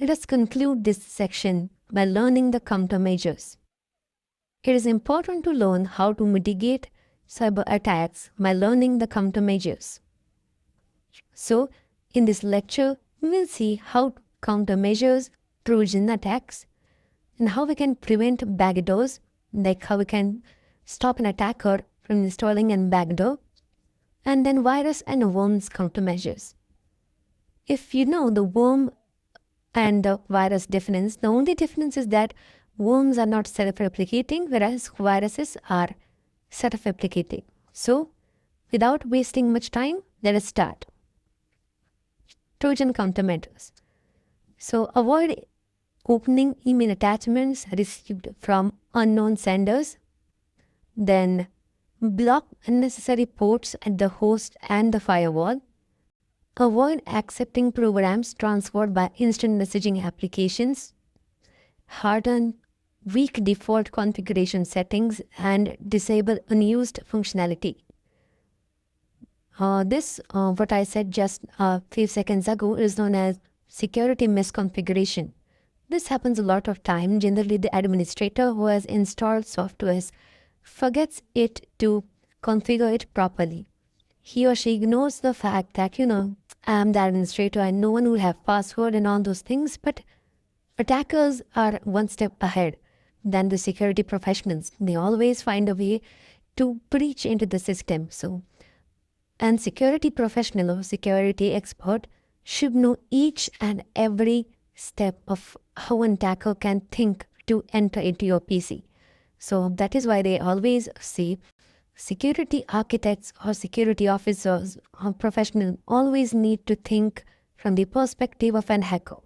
let us conclude this section by learning the countermeasures. It is important to learn how to mitigate cyber attacks by learning the countermeasures. So, in this lecture, we will see how to countermeasures Trojan attacks and how we can prevent backdoors, like how we can stop an attacker from installing a backdoor, and then virus and worms countermeasures. If you know the worm and the virus difference, the only difference is that worms are not self-replicating, whereas viruses are self-replicating. So, without wasting much time, let us start. Trojan countermeasures. So, avoid opening email attachments received from unknown senders. Then, block unnecessary ports at the host and the firewall. Avoid accepting programs transferred by instant messaging applications. Harden weak default configuration settings and disable unused functionality. What I said just a few seconds ago is known as security misconfiguration. This happens a lot of time. Generally, the administrator who has installed softwares forgets it to configure it properly. He or she ignores the fact that, I am the administrator and no one will have password and all those things, but attackers are one step ahead than the security professionals. They always find a way to breach into the system. And security professional or security expert should know each and every step of how an attacker can think to enter into your PC. So that is why they always say security architects or security officers or professionals always need to think from the perspective of an hacker.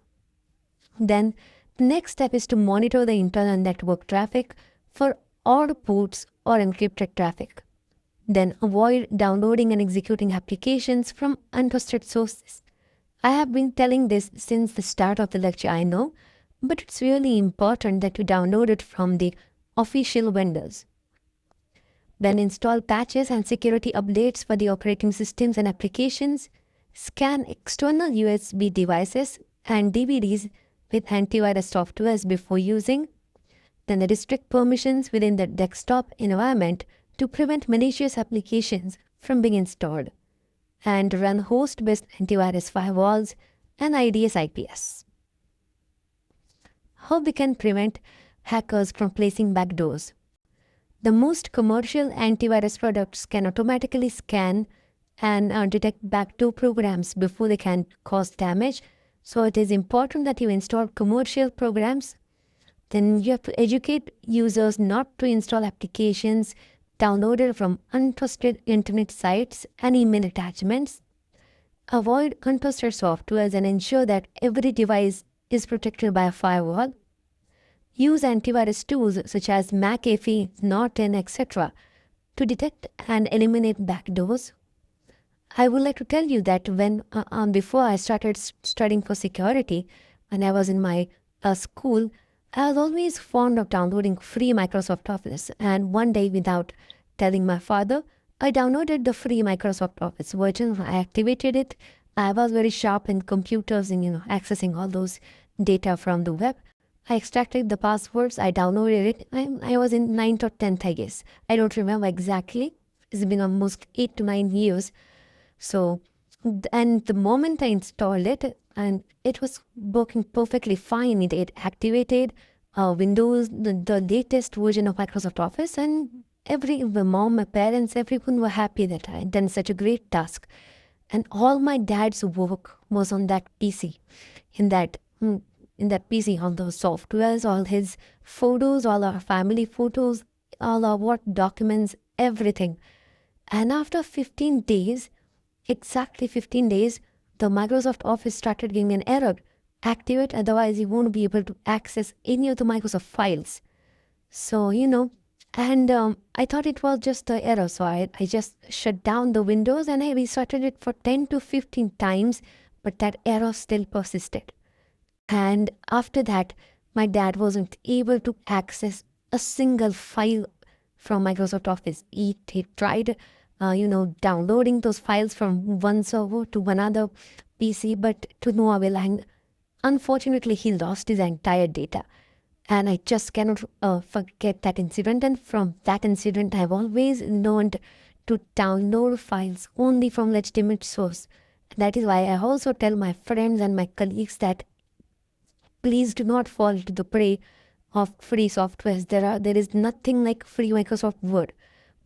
Then the next step is to monitor the internal network traffic for odd ports or encrypted traffic. Then avoid downloading and executing applications from untrusted sources. I have been telling this since the start of the lecture, I know, but it's really important that you download it from the official vendors. Then install patches and security updates for the operating systems and applications. Scan external USB devices and DVDs with antivirus softwares before using. Then restrict permissions within the desktop environment to prevent malicious applications from being installed, and run host-based antivirus firewalls and IDS IPS. How we can prevent hackers from placing backdoors? The most commercial antivirus products can automatically scan and detect backdoor programs before they can cause damage. So it is important that you install commercial programs. Then you have to educate users not to install applications downloaded from untrusted internet sites and email attachments. Avoid untrusted softwares and ensure that every device is protected by a firewall. Use antivirus tools such as McAfee, Norton, etc. to detect and eliminate backdoors. I would like to tell you that when before I started studying for security, when I was in my school, I was always fond of downloading free Microsoft Office, and one day without telling my father, I downloaded the free Microsoft Office version. I activated it. I was very sharp in computers and accessing all those data from the web. I extracted the passwords. I downloaded it. I was in 9th or 10th, I guess. I don't remember exactly. It's been almost 8 to 9 years. So, and the moment I installed it, and it was working perfectly fine. It activated Windows, the latest version of Microsoft Office, and my mom, my parents, everyone were happy that I had done such a great task. And all my dad's work was on that PC, in that PC, on those softwares, all his photos, all our family photos, all our work documents, everything. And after 15 days, exactly 15 days, the Microsoft Office started giving me an error. Activate, otherwise you won't be able to access any of the Microsoft files. So, and I thought it was just the error. So I just shut down the Windows and I restarted it for 10 to 15 times, but that error still persisted. And after that, my dad wasn't able to access a single file from Microsoft Office. He tried downloading those files from one server to another PC, but to no avail. And unfortunately, he lost his entire data. And I just cannot forget that incident. And from that incident, I've always learned to download files only from legitimate source. That is why I also tell my friends and my colleagues that please do not fall into the prey of free softwares. There is nothing like free Microsoft Word,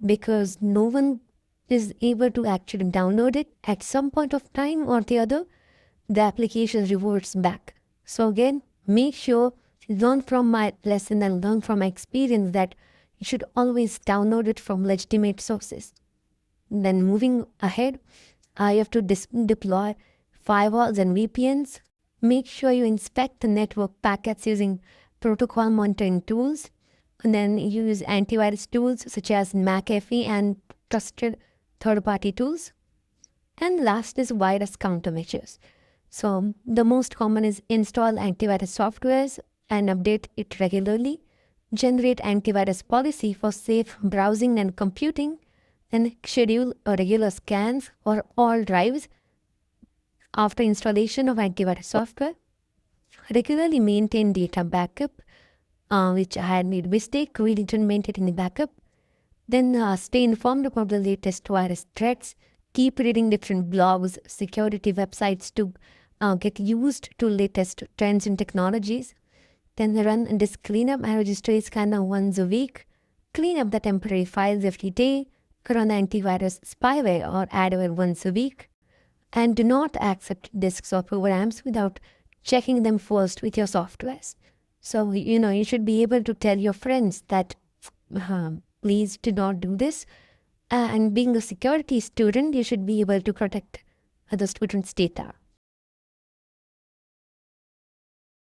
because no one is able to actually download it. At some point of time or the other, the application reverts back. So again, make sure learn from my lesson and learn from my experience that you should always download it from legitimate sources. Then moving ahead, you have to deploy firewalls and VPNs. Make sure you inspect the network packets using protocol monitoring tools, and then use antivirus tools such as McAfee and trusted third-party tools. And last is virus countermeasures. So the most common is install antivirus softwares and update it regularly, generate antivirus policy for safe browsing and computing, and schedule regular scans for all drives after installation of antivirus software. Regularly maintain data backup, which I had made mistake. We didn't maintain any backup. Then stay informed about the latest virus threats. Keep reading different blogs, security websites to get used to latest trends in technologies. Then run disk cleanup and registry scanner once a week. Clean up the temporary files every day. Run antivirus spyware or adware once a week. And do not accept disks or programs without checking them first with your softwares. So, you should be able to tell your friends that please do not do this. And being a security student, you should be able to protect other students' data.